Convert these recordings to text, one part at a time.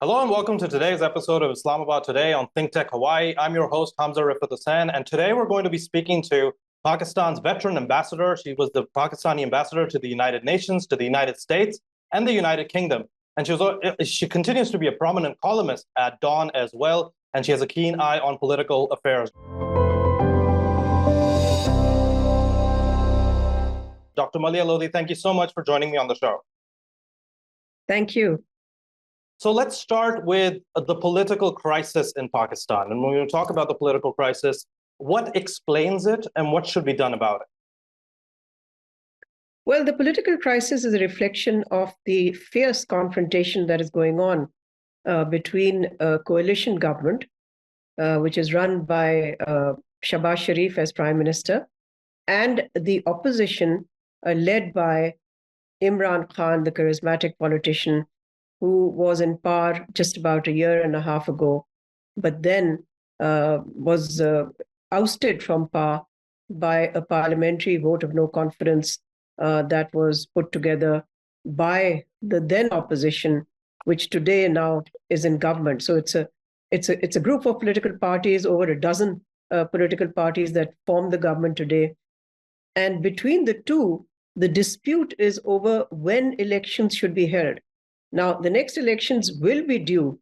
Hello and welcome to today's episode of Islamabad Today on Think Tech Hawaii. I'm your host, Hamzah Rifaat Hussain, and today we're going to be speaking to Pakistan's veteran ambassador. She was the Pakistani ambassador to the United Nations, to the United States, and the United Kingdom. And she continues to be a prominent columnist at Dawn as well, and she has a keen eye on political affairs. Dr. Maleeha Lodhi, thank you so much for joining me on the show. Thank you. So let's start with the political crisis in Pakistan. And when we talk about the political crisis, what explains it and what should be done about it? Well, the political crisis is a reflection of the fierce confrontation that is going on between a coalition government, which is run by Shahbaz Sharif as Prime Minister, and the opposition led by Imran Khans, the charismatic politician who was in power just about a year and a half ago, but then was ousted from power by a parliamentary vote of no confidence that was put together by the then opposition, which today now is in government. So it's a group of political parties, over a dozen political parties that form the government today. And between the two, the dispute is over when elections should be held. Now, the next elections will be due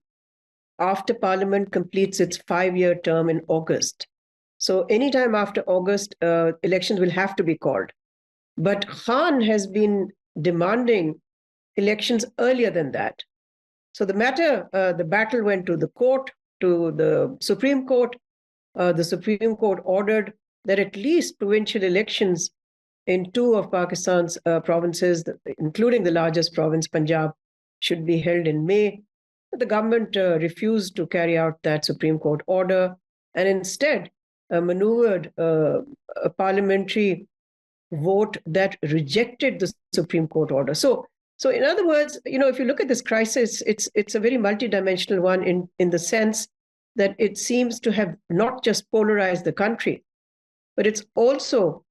after Parliament completes its 5-year term in August. So anytime after August, elections will have to be called. But Khan has been demanding elections earlier than that. So the battle went to the court, to the Supreme Court. The Supreme Court ordered that at least provincial elections in 2 of Pakistan's provinces, including the largest province, Punjab, should be held in May. The government refused to carry out that Supreme Court order and instead maneuvered a parliamentary vote that rejected the Supreme Court order. So in other words, if you look at this crisis, it's a very multidimensional one in the sense that it seems to have not just polarized the country, but it's also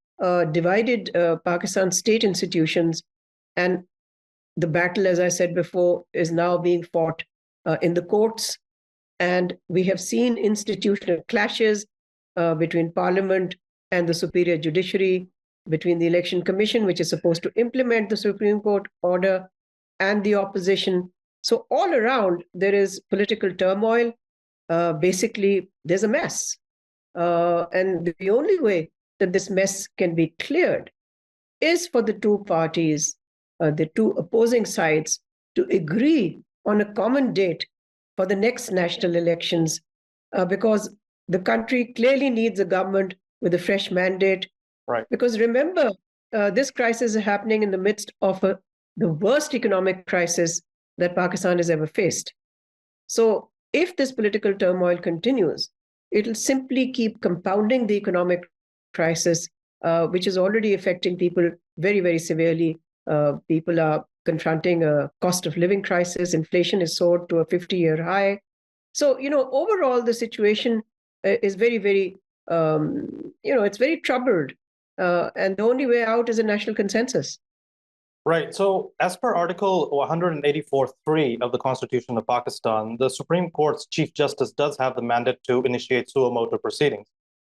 divided Pakistan's state institutions. And the battle, as I said before, is now being fought in the courts. And we have seen institutional clashes between Parliament and the superior judiciary, between the Election Commission, which is supposed to implement the Supreme Court order, and the opposition. So all around, there is political turmoil. Basically, there's a mess. And the only way that this mess can be cleared is for the two parties, the two opposing sides, to agree on a common date for the next national elections, because the country clearly needs a government with a fresh mandate. Right. Because remember, this crisis is happening in the midst of the worst economic crisis that Pakistan has ever faced. So if this political turmoil continues, it'll simply keep compounding the economic crisis, which is already affecting people very, very severely. People are confronting a cost of living crisis. Inflation is soared to a 50-year high. So, overall, the situation is very, very, it's very troubled. And the only way out is a national consensus. Right. So as per Article 184.3 of the Constitution of Pakistan, the Supreme Court's Chief Justice does have the mandate to initiate suo moto proceedings.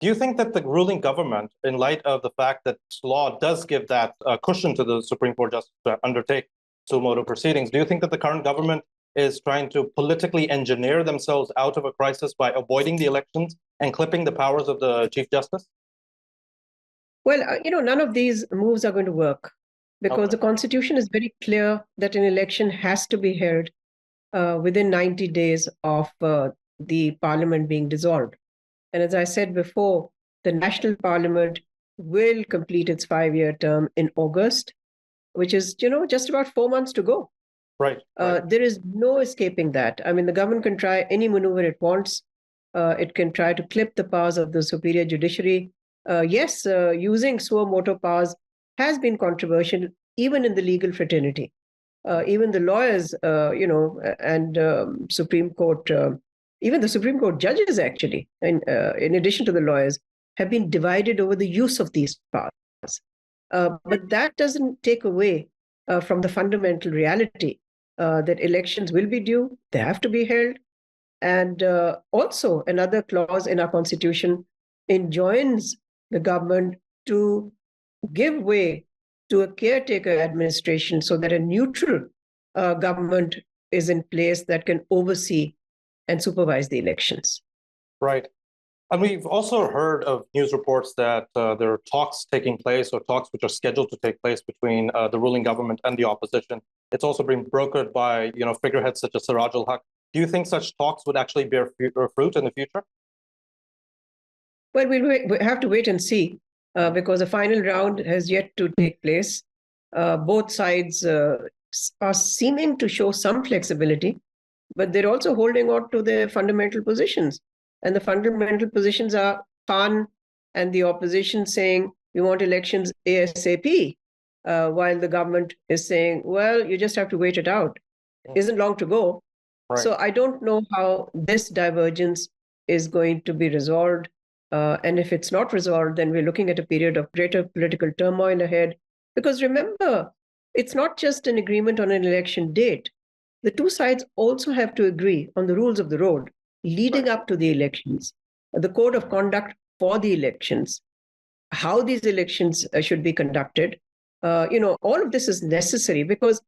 Do you think that the ruling government, in light of the fact that law does give that cushion to the Supreme Court justice to undertake suo moto proceedings, do you think that the current government is trying to politically engineer themselves out of a crisis by avoiding the elections and clipping the powers of the Chief Justice? Well, none of these moves are going to work because the Constitution is very clear that an election has to be held within 90 days of the parliament being dissolved. And as I said before, the National Parliament will complete its 5-year term in August, which is, just about 4 months to go. Right. There is no escaping that. I mean, the government can try any maneuver it wants. It can try to clip the powers of the superior judiciary. Yes, using suo moto powers has been controversial, even in the legal fraternity. Even the lawyers, and Supreme Court, even the Supreme Court judges, actually, in addition to the lawyers, have been divided over the use of these powers. But that doesn't take away from the fundamental reality that elections will be due, they have to be held. And also another clause in our constitution enjoins the government to give way to a caretaker administration so that a neutral government is in place that can oversee and supervise the elections. Right. And we've also heard of news reports that there are talks taking place, or talks which are scheduled to take place between the ruling government and the opposition. It's also been brokered by, figureheads such as Siraj al-Haq. Do you think such talks would actually bear fruit in the future? Well, we have to wait and see because the final round has yet to take place. Both sides are seeming to show some flexibility, but they're also holding on to their fundamental positions. And the fundamental positions are Khan and the opposition saying, we want elections ASAP, while the government is saying, well, you just have to wait it out. Isn't long to go. Right. So I don't know how this divergence is going to be resolved. And if it's not resolved, then we're looking at a period of greater political turmoil ahead. Because remember, it's not just an agreement on an election date. The two sides also have to agree on the rules of the road leading up to the elections, the code of conduct for the elections, how these elections should be conducted. All of this is necessary because,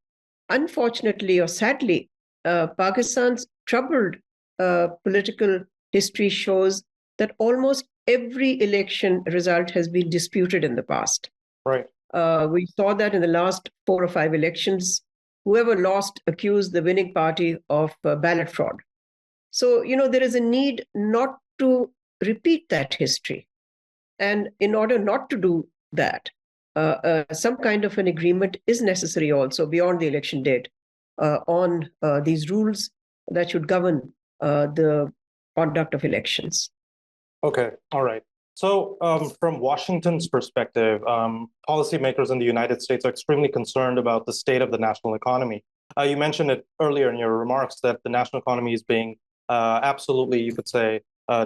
unfortunately or sadly, Pakistan's troubled political history shows that almost every election result has been disputed in the past. Right. We saw that in the last 4 or 5 elections. Whoever lost accused the winning party of ballot fraud. So, there is a need not to repeat that history. And in order not to do that, some kind of an agreement is necessary also beyond the election date on these rules that should govern the conduct of elections. Okay, all right. So from Washington's perspective, policymakers in the United States are extremely concerned about the state of the national economy. You mentioned it earlier in your remarks that the national economy is being absolutely, you could say,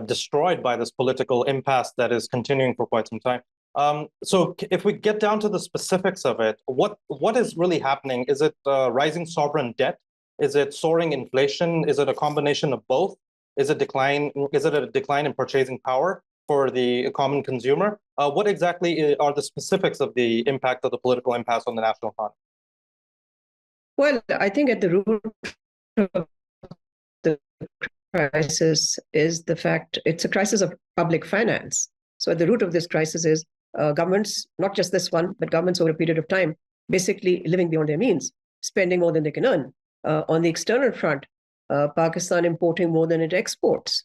destroyed by this political impasse that is continuing for quite some time. So if we get down to the specifics of it, what is really happening? Is it rising sovereign debt? Is it soaring inflation? Is it a combination of both? Is it a decline in purchasing power for the common consumer? What exactly are the specifics of the impact of the political impasse on the national economy? Well, I think at the root of the crisis is the fact it's a crisis of public finance. So at the root of this crisis is governments, not just this one, but governments over a period of time, basically living beyond their means, spending more than they can earn. On the external front, Pakistan importing more than it exports,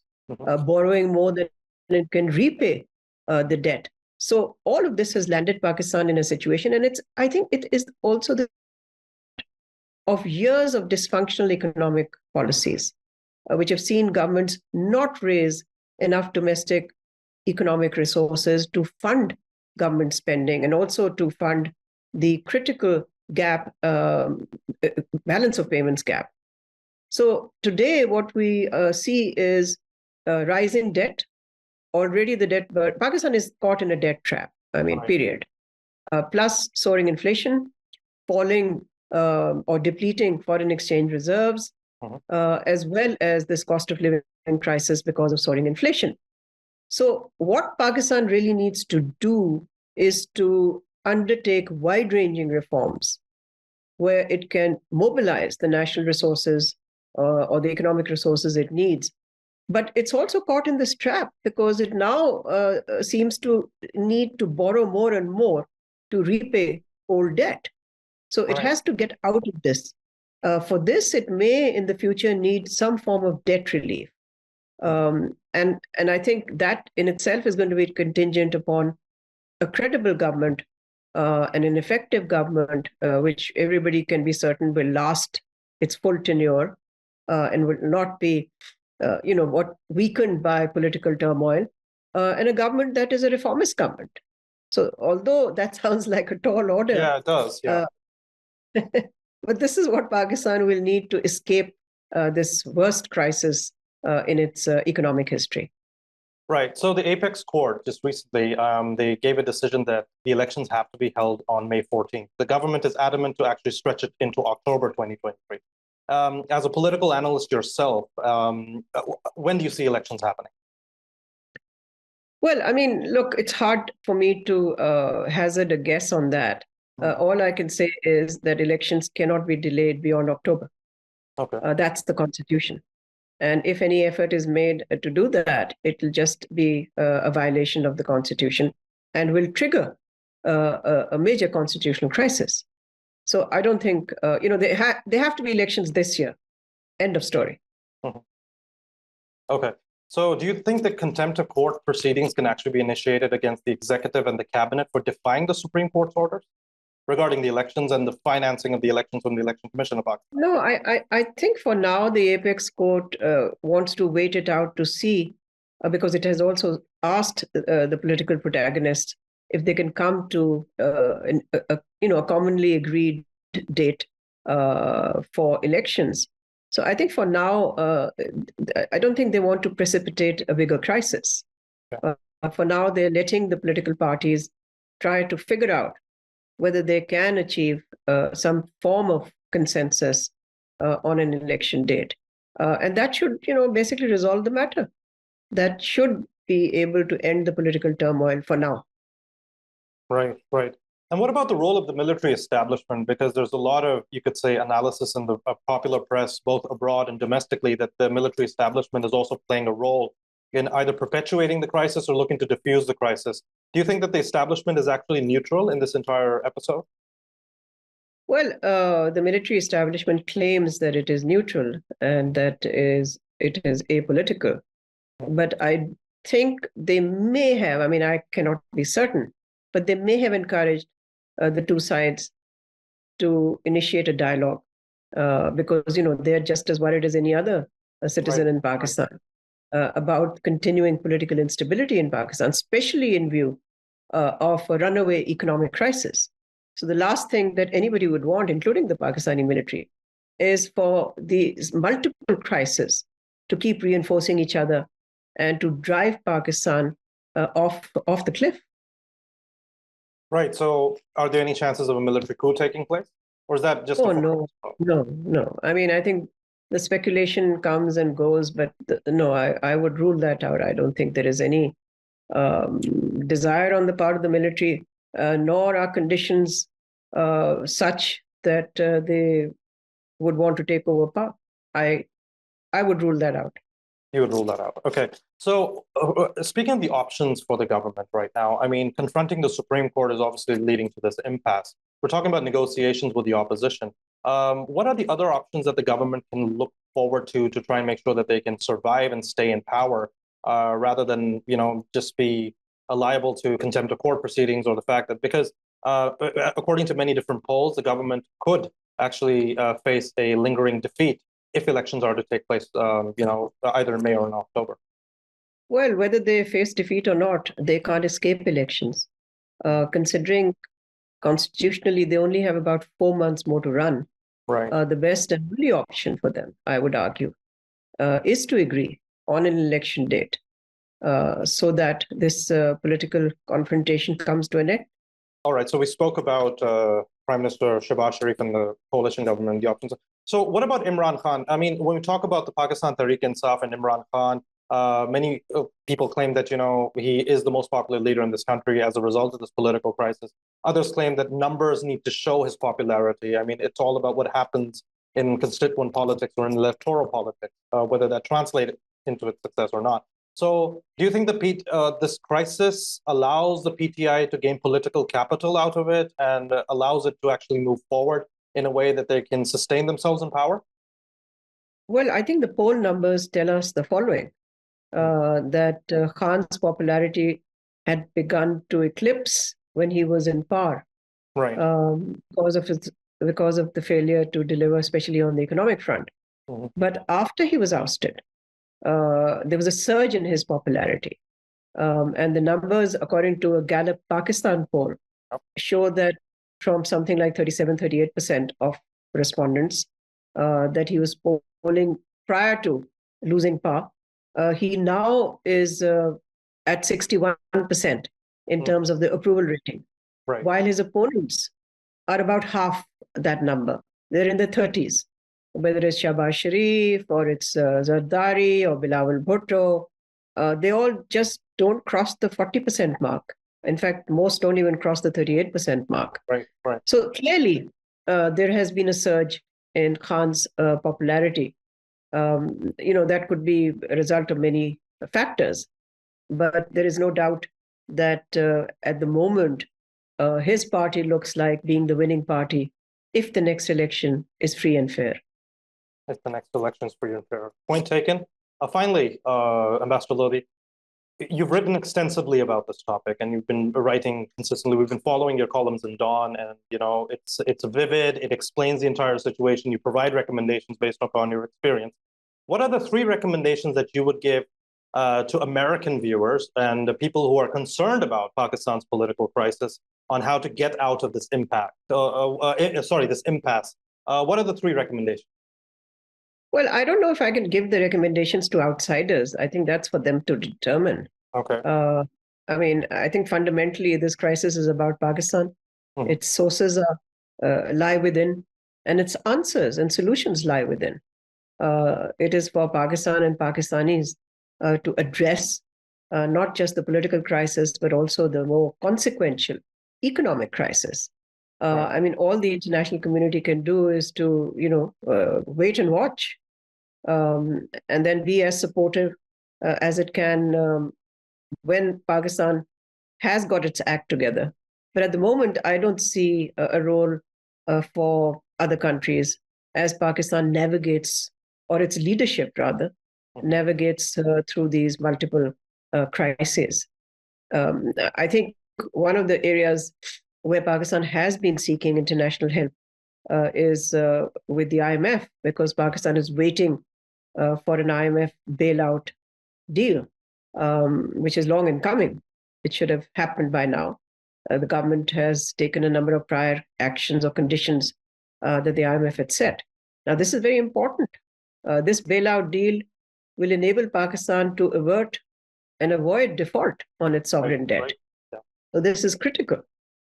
borrowing more than it can repay the debt. So all of this has landed Pakistan in a situation, and I think it is also of years of dysfunctional economic policies, which have seen governments not raise enough domestic economic resources to fund government spending and also to fund the critical gap, balance of payments gap. So today what we see is rising debt. Already the debt, but Pakistan is caught in a debt trap, period. Plus soaring inflation, falling or depleting foreign exchange reserves, as well as this cost of living crisis because of soaring inflation. So what Pakistan really needs to do is to undertake wide-ranging reforms where it can mobilize the national resources or the economic resources it needs. But it's also caught in this trap because it now seems to need to borrow more and more to repay old debt. So it has to get out of this. For this, it may in the future need some form of debt relief. And I think that in itself is going to be contingent upon a credible government and an effective government, which everybody can be certain will last its full tenure and will not be weakened by political turmoil, and a government that is a reformist government. So although that sounds like a tall order. Yeah, it does. Yeah. But this is what Pakistan will need to escape this worst crisis in its economic history. Right. So the Apex Court just recently, they gave a decision that the elections have to be held on May 14th. The government is adamant to actually stretch it into October 2023. as a political analyst yourself, when do you see elections happening? Well, I mean, look, it's hard for me to hazard a guess on that. All I can say is that elections cannot be delayed beyond October. Okay. That's the Constitution. And if any effort is made to do that, it will just be a violation of the Constitution and will trigger a major constitutional crisis. So I don't think, they have to be elections this year. End of story. Okay. So do you think that contempt of court proceedings can actually be initiated against the executive and the cabinet for defying the Supreme Court's orders regarding the elections and the financing of the elections from the Election Commission of Pakistan? No, I think for now the Apex Court wants to wait it out to see, because it has also asked the political protagonists if they can come to a commonly agreed date for elections. So I think for now, I don't think they want to precipitate a bigger crisis. Yeah. For now, they're letting the political parties try to figure out whether they can achieve some form of consensus on an election date. And that should, basically resolve the matter. That should be able to end the political turmoil for now. Right, right. And what about the role of the military establishment? Because there's a lot of, you could say, analysis in the popular press, both abroad and domestically, that the military establishment is also playing a role in either perpetuating the crisis or looking to diffuse the crisis. Do you think that the establishment is actually neutral in this entire episode? Well, the military establishment claims that it is neutral and that it is apolitical. But I think they may have, I mean, I cannot be certain, but they may have encouraged the two sides to initiate a dialogue because, they're just as worried as any other citizen in Pakistan about continuing political instability in Pakistan, especially in view of a runaway economic crisis. So the last thing that anybody would want, including the Pakistani military, is for these multiple crises to keep reinforcing each other and to drive Pakistan off the cliff. Right. So are there any chances of a military coup taking place? Or is that just No. I mean, I think the speculation comes and goes, but no, I would rule that out. I don't think there is any desire on the part of the military, nor are conditions such that they would want to take over power. I would rule that out. You would rule that out. Okay. So speaking of the options for the government right now, I mean, confronting the Supreme Court is obviously leading to this impasse. We're talking about negotiations with the opposition. What are the other options that the government can look forward to try and make sure that they can survive and stay in power rather than, just be liable to contempt of court proceedings, or the fact that because according to many different polls, the government could actually face a lingering defeat if elections are to take place, either in May or in October? Well, whether they face defeat or not, they can't escape elections. Considering constitutionally, they only have about 4 months more to run. Right. The best and only option for them, I would argue, is to agree on an election date so that this political confrontation comes to an end. All right. So we spoke about Prime Minister Shehbaz Sharif and the coalition government, the options. So what about Imran Khan? I mean, when we talk about the Pakistan Tehreek-e-Insaf and Imran Khan, many people claim that, he is the most popular leader in this country as a result of this political crisis. Others claim that numbers need to show his popularity. I mean, it's all about what happens in constituent politics or in electoral politics, whether that translates into its success or not. So do you think this crisis allows the PTI to gain political capital out of it and allows it to actually move forward in a way that they can sustain themselves in power? Well, I think the poll numbers tell us the following, that Khan's popularity had begun to eclipse when he was in power, right? Because of the failure to deliver, especially on the economic front. Mm-hmm. But after he was ousted, there was a surge in his popularity. And the numbers, according to a Gallup Pakistan poll, show that from something like 37-38% of respondents that he was polling prior to losing power, he now is at 61% in terms of the approval rating, while his opponents are about half that number. They're in the 30s. whether it's Shahbaz Sharif or it's Zardari or Bilawal Bhutto, they all just don't cross the 40% mark. In fact, most don't even cross the 38% mark. Right. So clearly, there has been a surge in Khan's popularity. That could be a result of many factors, but there is no doubt that at the moment, his party looks like being the winning party if the next election is free and fair. If the next election is free and fair. Point taken. Finally, Ambassador Lodhi, you've written extensively about this topic, and you've been writing consistently. We've been following your columns in Dawn, and it's vivid. It explains the entire situation. You provide recommendations based upon your experience. What are the 3 recommendations that you would give to American viewers and the people who are concerned about Pakistan's political crisis on how to get out of this impasse? This impasse. What are the 3 recommendations? Well, I don't know if I can give the recommendations to outsiders. I think that's for them to determine. Okay. I think fundamentally this crisis is about Pakistan. Mm-hmm. Its sources lie within, and its answers and solutions lie within. It is for Pakistan and Pakistanis to address not just the political crisis, but also the more consequential economic crisis. Right. All the international community can do is to, wait and watch, and then be as supportive as it can when Pakistan has got its act together. But at the moment, I don't see a role for other countries as Pakistan navigates, or its leadership rather, navigates through these multiple crises. I think one of the areas where Pakistan has been seeking international help is with the IMF, because Pakistan is waiting for an IMF bailout deal, which is long in coming. It should have happened by now. The government has taken a number of prior actions or conditions that the IMF had set. Now, this is very important. This bailout deal will enable Pakistan to avert and avoid default on its sovereign debt. Right. Yeah. So this is critical,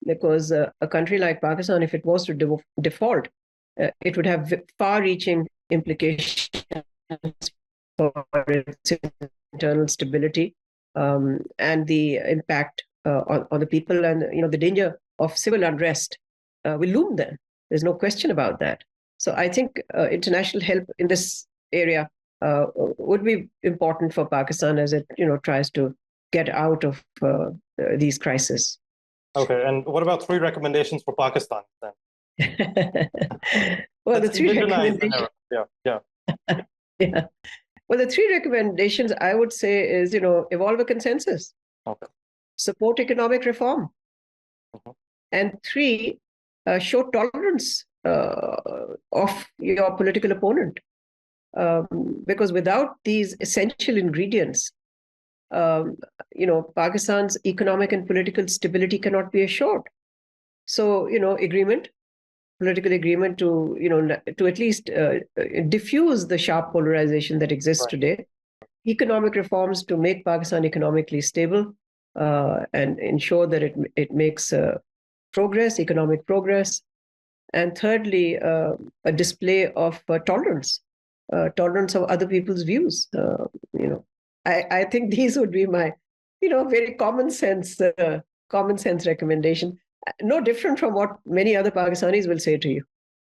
because a country like Pakistan, if it was to default, it would have far-reaching implications for its internal stability and the impact on the people, and the danger of civil unrest will loom then. There's no question about that. So I think international help in this area would be important for Pakistan as it tries to get out of these crises. Okay, and what about 3 recommendations for Pakistan then? Well, Let's the 3 recommendations. Yeah. Yeah. Well, the 3 recommendations I would say is, evolve a consensus. Okay. Support economic reform. Mm-hmm. And 3, show tolerance of your political opponent. Because without these essential ingredients, Pakistan's economic and political stability cannot be assured. So, political agreement to at least diffuse the sharp polarization that exists today. Economic reforms to make Pakistan economically stable and ensure that it makes economic progress. And thirdly, a display of tolerance of other people's views. I think these would be my, very common sense recommendation. No different from what many other Pakistanis will say to you.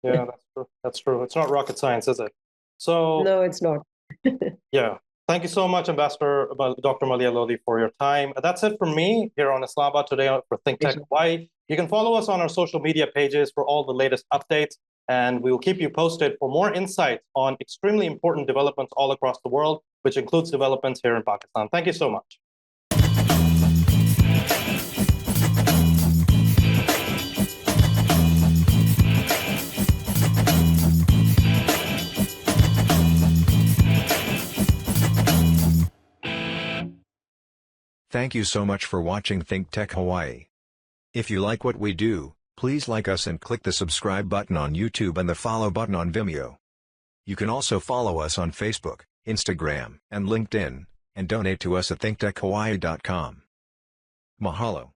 Yeah, that's true. That's true. It's not rocket science, is it? So no, it's not. Yeah. Thank you so much, Ambassador Dr. Maleeha Lodhi, for your time. That's it from me here on Islamabad today for Think Tech Hawaii. You can follow us on our social media pages for all the latest updates, and we will keep you posted for more insights on extremely important developments all across the world, which includes developments here in Pakistan. Thank you so much. Thank you so much for watching Think Tech Hawaii. If you like what we do, please like us and click the subscribe button on YouTube and the follow button on Vimeo. You can also follow us on Facebook, Instagram, and LinkedIn, and donate to us at thinktechhawaii.com. Mahalo.